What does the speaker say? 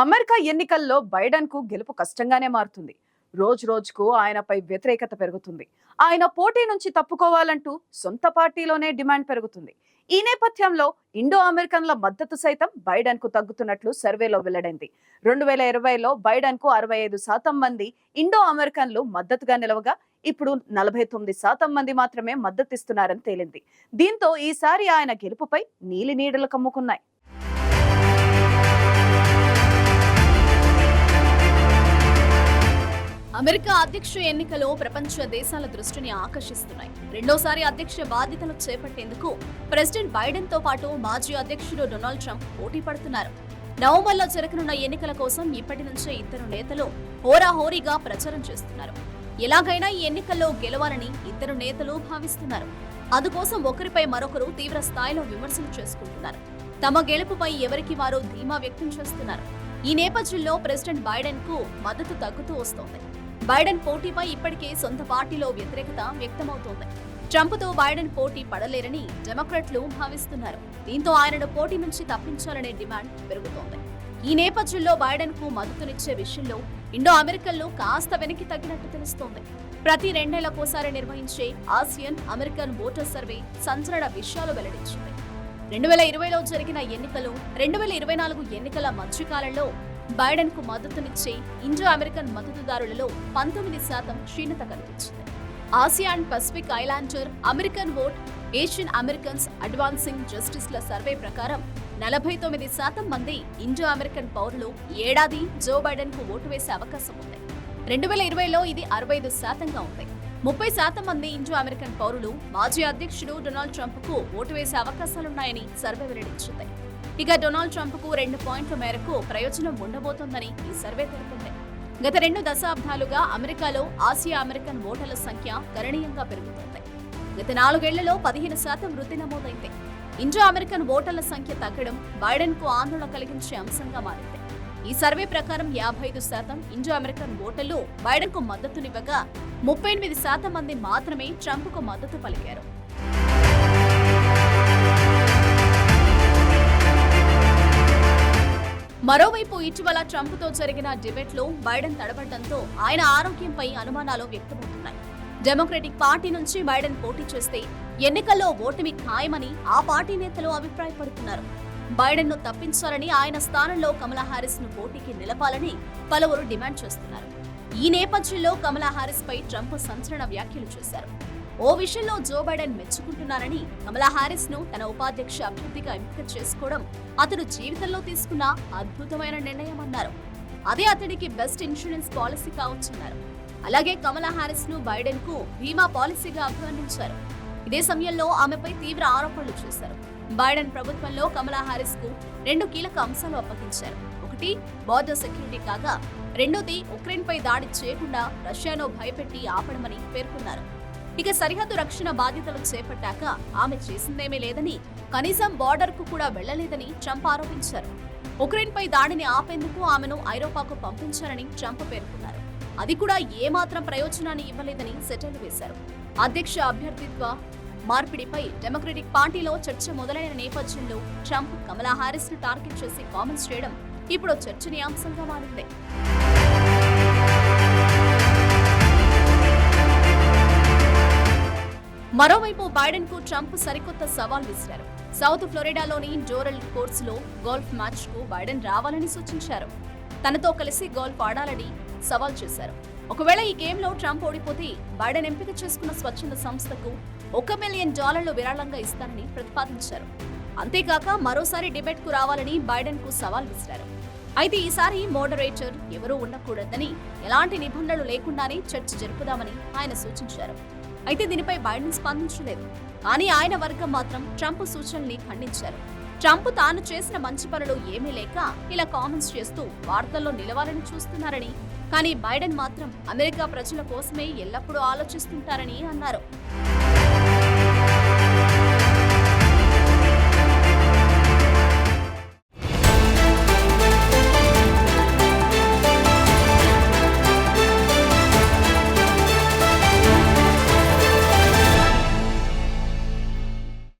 America ఎన్నికల్లో Biden కు గెలుపు కష్టంగానే మారుతుంది. రోజు రోజుకు ఆయనపై వ్యతిరేకత పెరుగుతుంది. ఆయన పోటీ నుంచి తప్పుకోవాలంటూ సొంత పార్టీలోనే డిమాండ్ పెరుగుతుంది. ఈ నేపథ్యంలో ఇండో అమెరికన్ల మద్దతు సైతం బైడెన్ కు తగ్గుతున్నట్లు సర్వేలో వెల్లడైంది. 2020లో బైడెన్ కు 65% మంది ఇండో అమెరికన్లు మద్దతుగా నిలవగా ఇప్పుడు 49% మంది మాత్రమే మద్దతిస్తున్నారని తేలింది. దీంతో ఈసారి ఆయన గెలుపుపై నీలి నీడలు కమ్ముకున్నాయి. అమెరికా అధ్యక్ష ఎన్నికలో ప్రపంచ దేశాల దృష్టిని ఆకర్షిస్తున్నాయి. రెండోసారి అధ్యక్ష బాధ్యతలు చేపట్టేందుకు ప్రెసిడెంట్ బైడెన్ తో పాటు మాజీ అధ్యక్షుడు డొనాల్డ్ ట్రంప్ పోటీ పడుతున్నారు. నవంబర్లో జరగనున్న ఎన్నికల కోసం ఇప్పటి నుంచే ఇద్దరు నేతలు హోరాహోరీగా ప్రచారం చేస్తున్నారు. ఎలాగైనా ఈ ఎన్నికల్లో గెలవాలని ఇద్దరు నేతలు భావిస్తున్నారు. అందుకోసం ఒకరిపై మరొకరు తీవ్ర స్థాయిలో విమర్శలు చేసుకుంటున్నారు. తమ గెలుపుపై ఎవరికి వారు ధీమా వ్యక్తం చేస్తున్నారు. ఈ నేపథ్యంలో ప్రెసిడెంట్ బైడెన్ కు మద్దతు తగ్గుతూ వస్తోంది. బైడెన్ పోటీపై ఇప్పటికే సొంత పార్టీలో వ్యతిరేకత వ్యక్తమవుతోంది. ట్రంప్తో బైడెన్ పోటీ పడలేరని డెమోక్రాట్లు భావిస్తున్నారు. దీంతో ఆయనను పోటీ నుంచి తప్పించాలనే డిమాండ్ పెరుగుతోంది. ఈ నేపథ్యంలో బైడెన్ కు మద్దతునిచ్చే విషయంలో ఇండో అమెరికన్లు కాస్త వెనక్కి తగ్గినట్టు తెలుస్తోంది. ప్రతి 2 నెలలకోసారి నిర్వహించే ఆసియన్ అమెరికన్ ఓటర్ సర్వే సంచలన విషయాలు వెల్లడించింది. 2020లో జరిగిన ఎన్నికలు 2024 ఎన్నికల మధ్యకాలంలో బైడెన్ కు మద్దతునిచ్చే ఇండో అమెరికన్ మద్దతుదారులలో 19% క్షీణత కనిపించింది. Asia and Pacific Islander American Vote Asian Americans Advancing జస్టిస్ల సర్వే ప్రకారం 49% మంది ఇండో అమెరికన్ పౌరులు ఏడాది జో బైడెన్ కు ఓటు వేసే అవకాశం ఉంది. 2020లో ఇది 65%గా ఉంది. 30% మంది ఇండో అమెరికన్ పౌరులు మాజీ అధ్యక్షుడు డొనాల్డ్ ట్రంప్ కు ఓటు వేసే అవకాశాలున్నాయని సర్వే వెల్లడించింది. ఇక డొనాల్డ్ ట్రంప్ కు 2 పాయింట్ల మేరకు ప్రయోజనం ఉండబోతోందని ఈ సర్వే తెలిపింది. గత 2 దశాబ్దాలుగా అమెరికాలో ఆసియా అమెరికన్ ఓటర్ల సంఖ్య గణనీయంగా పెరుగుతోంది. గత 4 ఏళ్లలో 15% వృద్ధి నమోదైంది. ఇండో అమెరికన్ ఓటర్ల సంఖ్య తగ్గడం బైడెన్ కు ఆందోళన కలిగించే అంశంగా మారింది. ఈ సర్వే ప్రకారం 55% ఇండో అమెరికన్ ఓటర్లు బైడెన్ కు మద్దతునివ్వగా 38% మంది మాత్రమే ట్రంప్ కు మద్దతు పలికారు. మరోవైపు ఇటీవల ట్రంప్ తో జరిగిన డిబేట్ లో బైడెన్ తడబడడంతో ఆయన ఆరోగ్యంపై అనుమానాలు వ్యక్తమవుతున్నాయి. డెమోక్రటిక్ పార్టీ నుంచి బైడెన్ పోటీ చేస్తే ఎన్నికల్లో ఓటమి ఖాయమని ఆ పార్టీ నేతలు అభిప్రాయపడుతున్నారు. బైడెన్ ను తప్పించాలని ఆయన స్థానంలో కమలా హారిస్ ను పోటీకి నిలపాలని పలువురు డిమాండ్ చేస్తున్నారు. ఈ నేపథ్యంలో కమలా హారిస్ పై ట్రంప్ సంచలన వ్యాఖ్యలు చేశారు. ఓ విషయంలో జో బైడెన్ మెచ్చుకుంటున్నారని, కమలా హారిస్ ను తన ఉపాధ్యక్ష అభ్యర్థిగా ఎంపిక చేసుకోవడం అతడు జీవితంలో తీసుకున్న అద్భుతమైన నిర్ణయమన్నారు. అదే అతడికి బెస్ట్ ఇన్సూరెన్స్ పాలసీ కావచ్చన్నారు. అలాగే కమలా హారిస్ ను బైడెన్ కు బీమా పాలసీగా అభివర్ణించారు. ఇదే సమయంలో ఆమెపై తీవ్ర ఆరోపణలు చేశారు. బైడెన్ ప్రభుత్వంలో కమలా హారిస్ కు 2 కీలక అంశాలు అప్పగించారు. ఒకటి బార్డర్ సెక్యూరిటీ కాగా, రెండోది ఉక్రెయిన్ పై దాడి చేయకుండా రష్యాను భయపెట్టి ఆపడమని పేర్కొన్నారు. ఇక సరిహద్దు రక్షణ బాధ్యతలు చేపట్టాక ఆమె చేసిందేమీ లేదని, కనీసం బార్డర్ కు కూడా వెళ్లలేదని ట్రంప్ ఆరోపించారు. ఉక్రెయిన్ పై దాడిని ఆపేందుకు ఆమెను ఐరోపాకు పంపించారని ట్రంప్ పేర్కొన్నారు. అది కూడా ఏమాత్రం ప్రయోజనాన్ని ఇవ్వలేదని సెటైర్లు వేశారు. అధ్యక్ష అభ్యర్థిత్వ మార్పిడిపై డెమోక్రటిక్ పార్టీలో చర్చ మొదలైన నేపథ్యంలో ట్రంప్ కమలా హారిస్ ను టార్గెట్ చేసి కామెంట్స్ చేయడం ఇప్పుడు చర్చనీయాంశంగా మారింది. మరోవైపు బైడెన్ కు ట్రంప్ సరికొత్త సవాల్ విసిరారు. సౌత్ ఫ్లోరిడాలోని డోరల్ కోర్స్ లో గోల్ఫ్ మ్యాచ్ కు బైడెన్ రావాలని సూచించారు. తనతో కలిసి గోల్ఫ్ ఆడాలని సవాల్ చేశారు. ఒకవేళ ఈ గేమ్లో ట్రంప్ ఓడిపోతే బైడెన్ ఎంపిక చేసుకున్న స్వచ్ఛంద సంస్థకు $1 మిలియన్ విరాళంగా ఇస్తానని ప్రతిపాదించారు. అంతేకాక మరోసారి డిబేట్ కు రావాలని బైడెన్ కు సవాల్ విసిరారు. అయితే ఈసారి మోడరేటర్ ఎవరూ ఉండకూడదని, ఎలాంటి నిబంధనలు లేకుండానే చర్చ జరుపుదామని ఆయన సూచించారు. అయితే దీనిపై బైడెన్ స్పందించలేదు. కానీ ఆయన వర్గం మాత్రం ట్రంప్ సూచనల్ని ఖండించారు. ట్రంప్ తాను చేసిన మంచి పనులు ఏమీ లేక ఇలా కామెంట్స్ చేస్తూ వార్తల్లో నిలవాలని చూస్తున్నారని, కానీ బైడెన్ మాత్రం అమెరికా ప్రజల కోసమే ఎల్లప్పుడూ ఆలోచిస్తుంటారని అన్నారు.